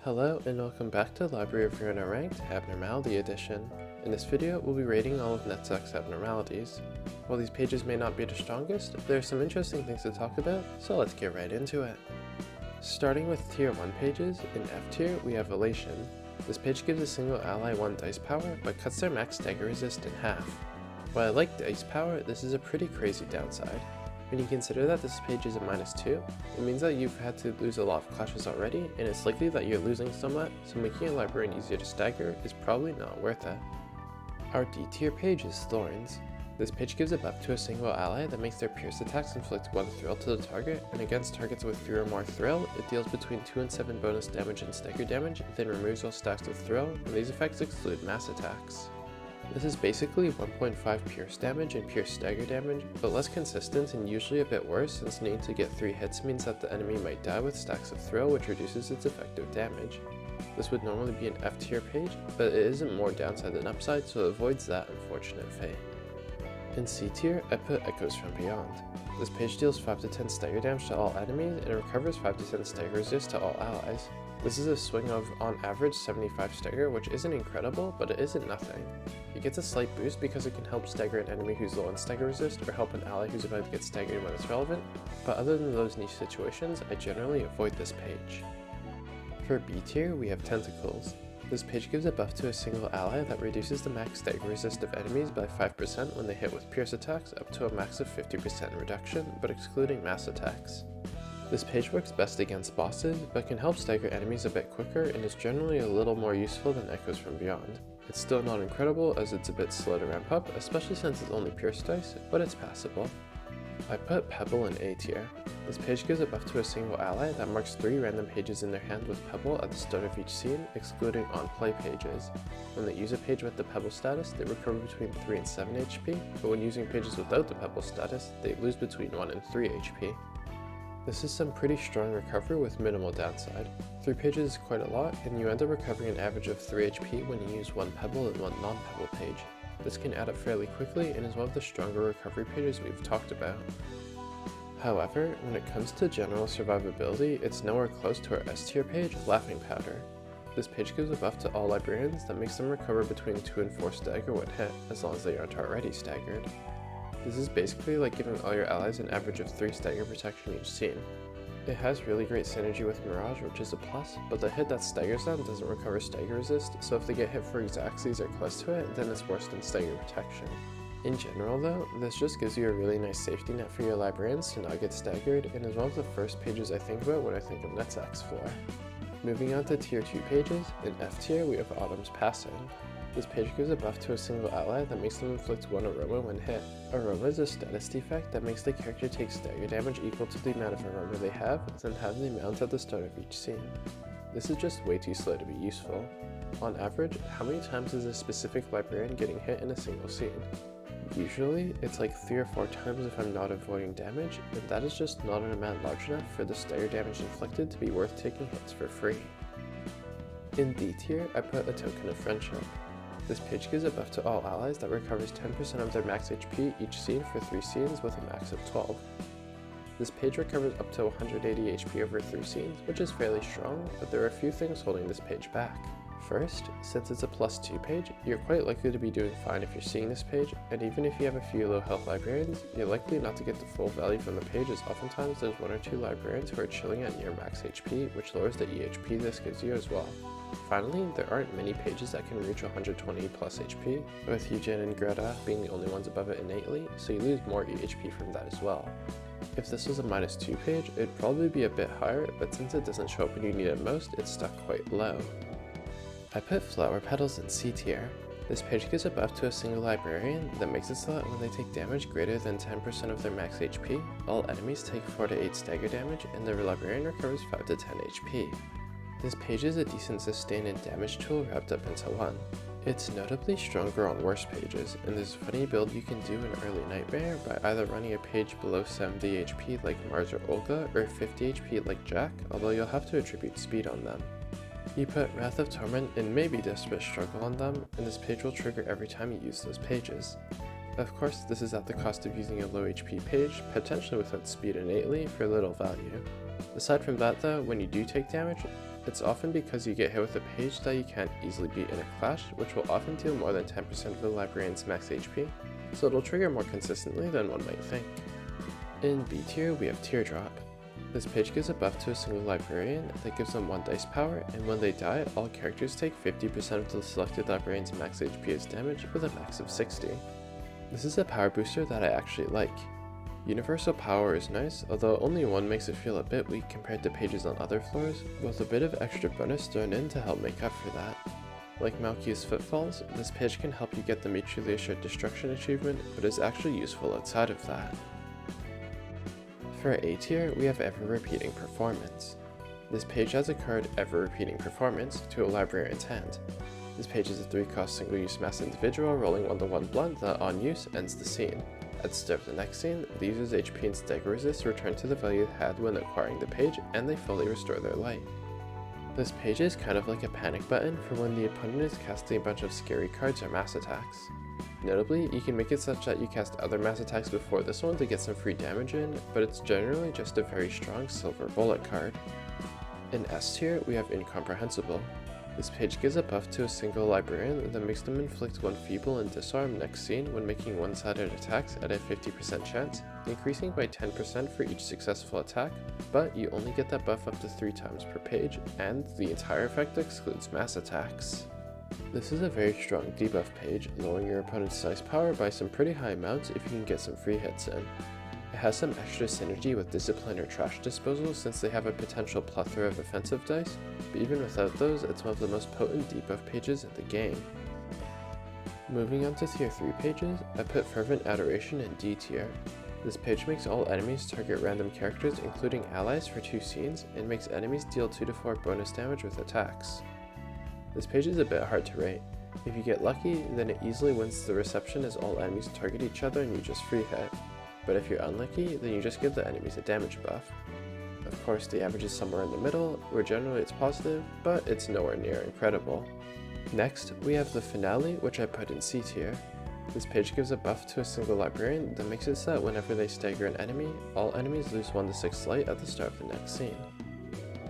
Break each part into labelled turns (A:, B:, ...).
A: Hello and welcome back to Library of Ruina Ranked Abnormality Edition. In this video, we'll be rating all of Netzach's abnormalities. While these pages may not be the strongest, there are some interesting things to talk about, so let's get right into it. Starting with Tier 1 pages, in F tier we have Elation. This page gives a single ally 1 dice power, but cuts their max stagger resist in half. While I like dice power, this is a pretty crazy downside. When you consider that this page is a -2, it means that you've had to lose a lot of clashes already, and it's likely that you're losing somewhat, so making a librarian easier to stagger is probably not worth it. Our D tier page is Thorns. This page gives a buff to a single ally that makes their pierce attacks inflict 1 thrill to the target, and against targets with 3 or more thrill, it deals between 2 and 7 bonus damage and stagger damage, then removes all stacks of thrill, and these effects exclude mass attacks. This is basically 1.5 pierce damage and pierce stagger damage, but less consistent and usually a bit worse since needing to get 3 hits means that the enemy might die with stacks of thrill, which reduces its effective damage. This would normally be an F tier page, but it isn't more downside than upside, so it avoids that unfortunate fate. In C tier, I put Echoes from Beyond. This page deals 5 to 10 stagger damage to all enemies and recovers 5 to 10 stagger resist to all allies. This is a swing of, on average, 75 stagger, which isn't incredible, but it isn't nothing. It gets a slight boost because it can help stagger an enemy who's low on stagger resist, or help an ally who's about to get staggered when it's relevant, but other than those niche situations, I generally avoid this page. For B tier, we have Tentacles. This page gives a buff to a single ally that reduces the max stagger resist of enemies by 5% when they hit with pierce attacks, up to a max of 50% reduction, but excluding mass attacks. This page works best against bosses, but can help stagger enemies a bit quicker and is generally a little more useful than Echoes from Beyond. It's still not incredible as it's a bit slow to ramp up, especially since it's only pierce dice, but it's passable. I put Pebble in A tier. This page gives a buff to a single ally that marks 3 random pages in their hand with Pebble at the start of each scene, excluding on-play pages. When they use a page with the Pebble status, they recover between 3 and 7 HP, but when using pages without the Pebble status, they lose between 1 and 3 HP. This is some pretty strong recovery with minimal downside. 3 pages is quite a lot, and you end up recovering an average of 3 HP when you use 1 Pebble and 1 non-Pebble page. This can add up fairly quickly and is one of the stronger recovery pages we've talked about. However, when it comes to general survivability, it's nowhere close to our S tier page, Laughing Powder. This page gives a buff to all librarians that makes them recover between 2 and 4 stagger when hit, as long as they aren't already staggered. This is basically like giving all your allies an average of 3 stagger protection each scene. It has really great synergy with Mirage, which is a plus, but the hit that staggers them doesn't recover stagger resist, so if they get hit for exactsies or close to it, then it's worse than stagger protection. In general though, this just gives you a really nice safety net for your librarians to not get staggered, and is one of the first pages I think about when I think of Netzach's floor. Moving on to tier 2 pages, in F tier we have Autumn's Passing. This page gives a buff to a single ally that makes them inflict 1 aroma when hit. Aroma is a status defect that makes the character take stagger damage equal to the amount of aroma they have, then have the amount at the start of each scene. This is just way too slow to be useful. On average, how many times is a specific librarian getting hit in a single scene? Usually, it's like 3 or 4 times if I'm not avoiding damage, and that is just not an amount large enough for the stagger damage inflicted to be worth taking hits for free. In D tier, I put a Token of Friendship. This page gives a buff to all allies that recovers 10% of their max HP each scene for 3 scenes with a max of 12. This page recovers up to 180 HP over 3 scenes, which is fairly strong, but there are a few things holding this page back. First, since it's a +2 page, you're quite likely to be doing fine if you're seeing this page, and even if you have a few low health librarians, you're likely not to get the full value from the page as oftentimes there's 1 or 2 librarians who are chilling at near max HP, which lowers the EHP this gives you as well. Finally, there aren't many pages that can reach 120 plus HP, with Eugen and Greta being the only ones above it innately, so you lose more EHP from that as well. If this was a -2 page, it'd probably be a bit higher, but since it doesn't show up when you need it most, it's stuck quite low. I put Flower Petals in C tier. This page gives a buff to a single librarian that makes it so that when they take damage greater than 10% of their max HP, all enemies take 4 to 8 stagger damage and the librarian recovers 5 to 10 HP. This page is a decent sustain and damage tool wrapped up into one. It's notably stronger on worse pages, and there's a funny build you can do in Early Nightmare by either running a page below 70 HP like Mars or Olga, or 50 HP like Jack, although you'll have to attribute speed on them. You put Wrath of Torment and maybe Desperate Struggle on them, and this page will trigger every time you use those pages. Of course, this is at the cost of using a low HP page, potentially without speed innately, for little value. Aside from that though, when you do take damage, It's often because you get hit with a page that you can't easily beat in a clash, which will often deal more than 10% of the librarian's max HP, so it'll trigger more consistently than one might think. In B tier, we have Teardrop. This page gives a buff to a single librarian that gives them 1 dice power, and when they die, all characters take 50% of the selected librarian's max HP as damage with a max of 60. This is a power booster that I actually like. Universal power is nice, although only one makes it feel a bit weak compared to pages on other floors, with a bit of extra bonus thrown in to help make up for that. Like Malky's Footfalls, this page can help you get the Mutually Assured Destruction achievement, but is actually useful outside of that. For A tier, we have Ever Repeating Performance. This page adds a card Ever Repeating Performance to a librarian's hand. This page is a 3-cost single-use mass individual rolling 1-1 blunt that on use ends the scene. At the start of the next scene, the user's HP and stagger resist return to the value it had when acquiring the page, and they fully restore their light. This page is kind of like a panic button for when the opponent is casting a bunch of scary cards or mass attacks. Notably, you can make it such that you cast other mass attacks before this one to get some free damage in, but it's generally just a very strong silver bullet card. In S tier, we have Incomprehensible. This page gives a buff to a single librarian that makes them inflict 1 feeble and disarm next scene when making one-sided attacks at a 50% chance, increasing by 10% for each successful attack, but you only get that buff up to 3 times per page, and the entire effect excludes mass attacks. This is a very strong debuff page, lowering your opponent's dice power by some pretty high amounts if you can get some free hits in. It has some extra synergy with Discipline or Trash Disposal since they have a potential plethora of offensive dice, but even without those, it's one of the most potent debuff pages in the game. Moving on to tier 3 pages, I put Fervent Adoration in D tier. This page makes all enemies target random characters including allies for 2 scenes, and makes enemies deal 2 to 4 bonus damage with attacks. This page is a bit hard to rate. If you get lucky, then it easily wins the reception as all enemies target each other and you just free hit. But if you're unlucky, then you just give the enemies a damage buff. Of course, the average is somewhere in the middle, where generally it's positive, but it's nowhere near incredible. Next, we have the Finale, which I put in C tier. This page gives a buff to a single librarian that makes it so that whenever they stagger an enemy, all enemies lose 1 to 6 light at the start of the next scene.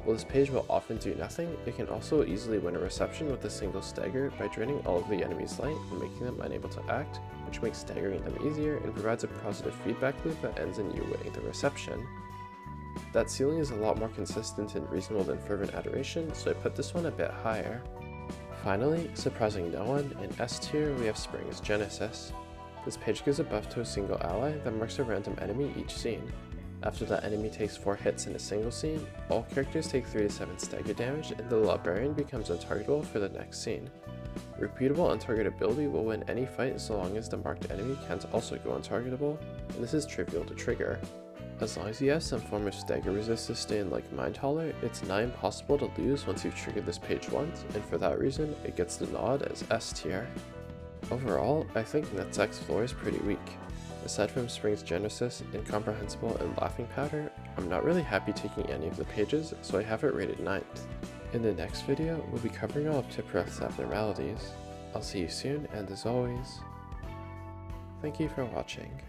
A: While this page will often do nothing, it can also easily win a reception with a single stagger by draining all of the enemy's light and making them unable to act, which makes staggering them easier and provides a positive feedback loop that ends in you winning the reception. That ceiling is a lot more consistent and reasonable than Fervent Adoration, so I put this one a bit higher. Finally, surprising no one, in S tier we have Spring's Genesis. This page gives a buff to a single ally that marks a random enemy each scene. After that enemy takes 4 hits in a single scene, all characters take 3 to 7 stagger damage and the librarian becomes untargetable for the next scene. Repeatable untargetability will win any fight so long as the marked enemy can't also go untargetable, and this is trivial to trigger. As long as you have some form of stagger resist sustain like Mind Hauler, it's nigh impossible to lose once you've triggered this page once, and for that reason, it gets the nod as S tier. Overall, I think Netzach's floor is pretty weak. Aside from Spring's Genesis, Incomprehensible, and Laughing Powder, I'm not really happy taking any of the pages, so I have it rated 9th. In the next video, we'll be covering all of Tippereth's Abnormalities. I'll see you soon, and as always, thank you for watching.